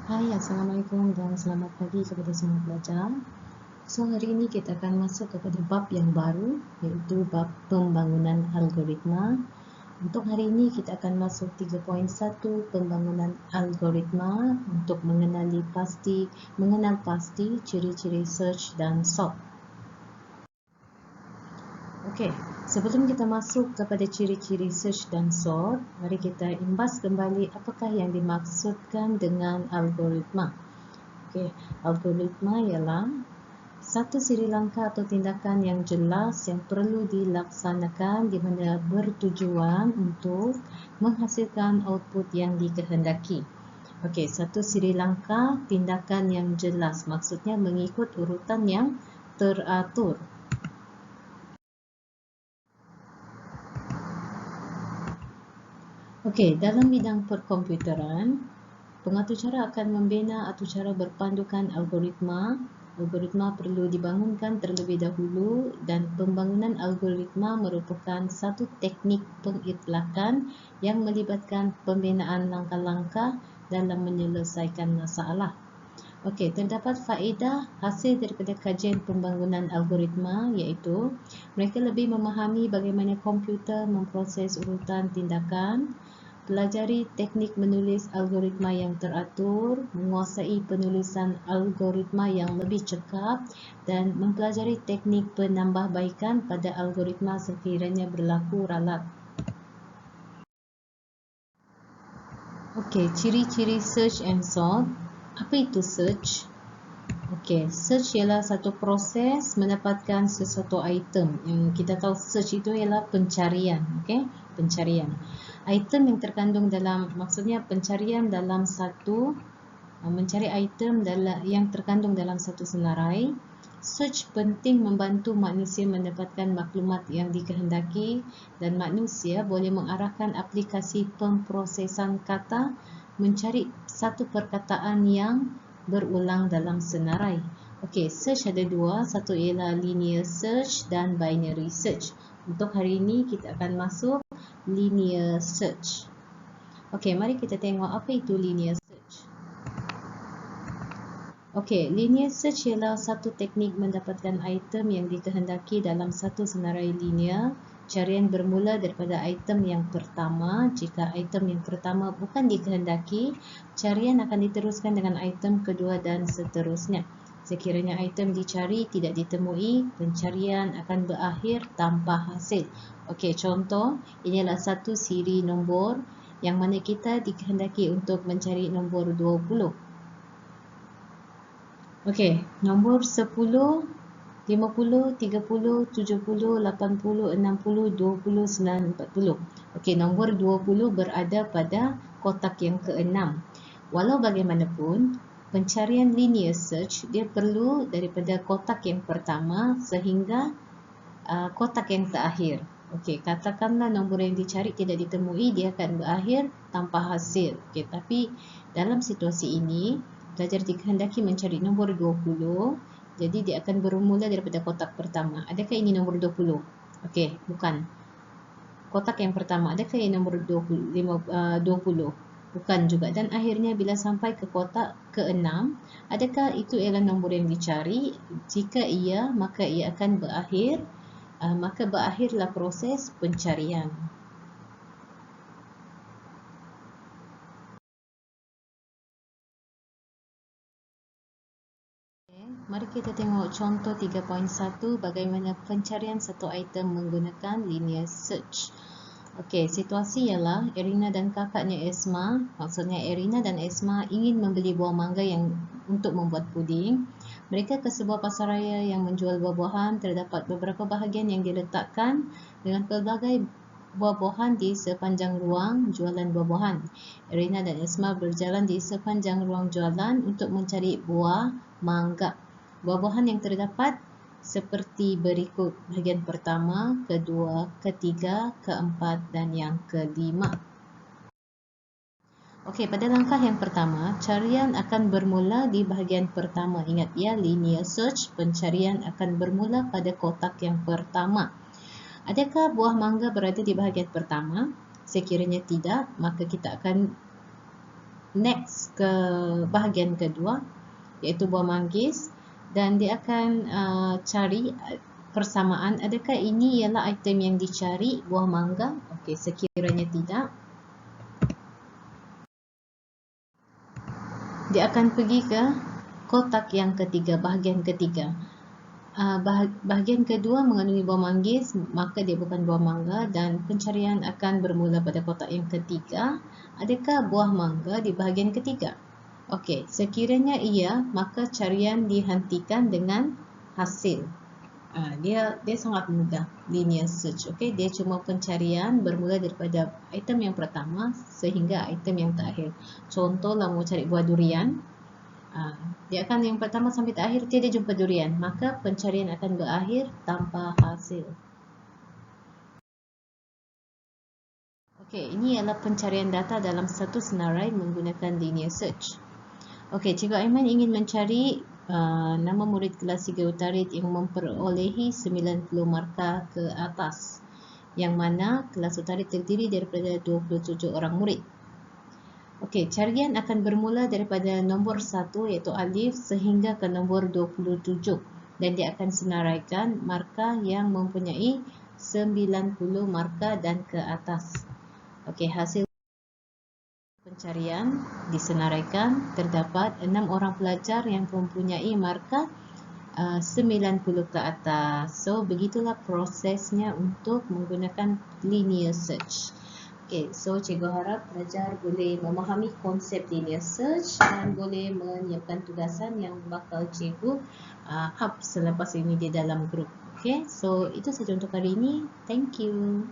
Hai, Assalamualaikum dan selamat pagi kepada semua pelajar. So, hari ini kita akan masuk kepada bab yang baru, iaitu bab pembangunan algoritma. Untuk hari ini kita akan masuk 3.1 pembangunan algoritma untuk mengenal pasti ciri-ciri search dan sort. Okey, sebelum kita masuk kepada ciri-ciri search dan sort, mari kita imbas kembali apakah yang dimaksudkan dengan algoritma. Okey, algoritma ialah satu siri langkah atau tindakan yang jelas yang perlu dilaksanakan di mana bertujuan untuk menghasilkan output yang dikehendaki. Okey, satu siri langkah tindakan yang jelas maksudnya mengikut urutan yang teratur. Okey, dalam bidang perkomputeran, pengaturcara akan membina aturcara berpandukan algoritma. Algoritma perlu dibangunkan terlebih dahulu dan pembangunan algoritma merupakan satu teknik pengitlakan yang melibatkan pembinaan langkah-langkah dalam menyelesaikan masalah. Okey, terdapat faedah hasil daripada kajian pembangunan algoritma iaitu mereka lebih memahami bagaimana komputer memproses urutan tindakan, pelajari teknik menulis algoritma yang teratur, menguasai penulisan algoritma yang lebih cekap dan mempelajari teknik penambahbaikan pada algoritma sekiranya berlaku ralat. Okey, ciri-ciri search and sort. Apa itu search? Okey, search ialah satu proses mendapatkan sesuatu item. Yang kita tahu search itu ialah pencarian, okey? Pencarian. Item yang terkandung dalam, maksudnya pencarian dalam satu, mencari item yang terkandung dalam satu senarai. Search penting membantu manusia mendapatkan maklumat yang dikehendaki dan manusia boleh mengarahkan aplikasi pemprosesan kata mencari satu perkataan yang berulang dalam senarai. Okey, search ada dua, satu ialah linear search dan binary search. Untuk hari ini kita akan masuk linear search. Okey, mari kita tengok apa itu linear search. Okey, linear search ialah satu teknik mendapatkan item yang dikehendaki dalam satu senarai linear. Carian bermula daripada item yang pertama. Jika item yang pertama bukan dikehendaki, carian akan diteruskan dengan item kedua dan seterusnya. Sekiranya item dicari tidak ditemui, pencarian akan berakhir tanpa hasil. Okey, contoh, inilah satu siri nombor yang mana kita dikehendaki untuk mencari nombor 20. Okey, nombor 10, 50, 30, 70, 80, 60, 20, 9, 40. Okey, nombor 20 berada pada kotak yang ke-6. Walau bagaimanapun, pencarian linear search dia perlu daripada kotak yang pertama sehingga kotak yang terakhir. Okey, katakanlah nombor yang dicari tidak ditemui, dia akan berakhir tanpa hasil. Okey, tapi dalam situasi ini, pelajar dikehendaki mencari nombor 20, jadi dia akan bermula daripada kotak pertama. Adakah ini nombor 20? Okey, bukan. Kotak yang pertama, adakah ini nombor 20? Bukan juga. Dan akhirnya bila sampai ke kotak ke-6, adakah itu ialah nombor yang dicari? Jika iya, maka ia akan berakhir. Maka berakhirlah proses pencarian. Mari kita tengok contoh 3.1 bagaimana pencarian satu item menggunakan linear search. Okey, situasi ialah Erina dan kakaknya Esma, maksudnya Erina dan Esma ingin membeli buah mangga yang untuk membuat puding. Mereka ke sebuah pasaraya yang menjual buah-buahan. Terdapat beberapa bahagian yang diletakkan dengan pelbagai buah-buahan di sepanjang ruang jualan buah-buahan. Erina dan Esma berjalan di sepanjang ruang jualan untuk mencari buah mangga. Buah-buahan yang terdapat seperti berikut: bahagian pertama, kedua, ketiga, keempat dan yang kelima. Okey, pada langkah yang pertama, carian akan bermula di bahagian pertama. Ingat ya, linear search, pencarian akan bermula pada kotak yang pertama. Adakah buah mangga berada di bahagian pertama? Sekiranya tidak, maka kita akan next ke bahagian kedua, iaitu buah manggis, dan dia akan cari persamaan. Adakah ini ialah item yang dicari, buah mangga? Okey, sekiranya tidak, dia akan pergi ke kotak yang ketiga, bahagian ketiga. Bahagian kedua mengandungi buah manggis, maka dia bukan buah mangga, dan pencarian akan bermula pada kotak yang ketiga. Adakah buah mangga di bahagian ketiga? Okey, sekiranya iya, maka carian dihentikan dengan hasil. Dia sangat mudah, linear search. Okey, dia cuma pencarian bermula daripada item yang pertama sehingga item yang terakhir. Contohlah mau cari buah durian, dia akan yang pertama sampai terakhir tiada jumpa durian, maka pencarian akan berakhir tanpa hasil. Okey, ini adalah pencarian data dalam satu senarai menggunakan linear search. Okey, Cikgu Aiman ingin mencari nama murid kelas 3 Utarit yang memperolehi 90 markah ke atas, yang mana kelas Utarit terdiri daripada 27 orang murid. Okey, carian akan bermula daripada nombor 1 iaitu alif sehingga ke nombor 27, dan dia akan senaraikan markah yang mempunyai 90 markah dan ke atas. Okey, hasil pencarian disenaraikan, terdapat 6 orang pelajar yang mempunyai markah 90 ke atas. So, begitulah prosesnya untuk menggunakan linear search. Okay, so cikgu harap pelajar boleh memahami konsep linear search dan boleh menyiapkan tugasan yang bakal cikgu up selepas ini di dalam grup. Okay, so itu saja untuk hari ini. Thank you.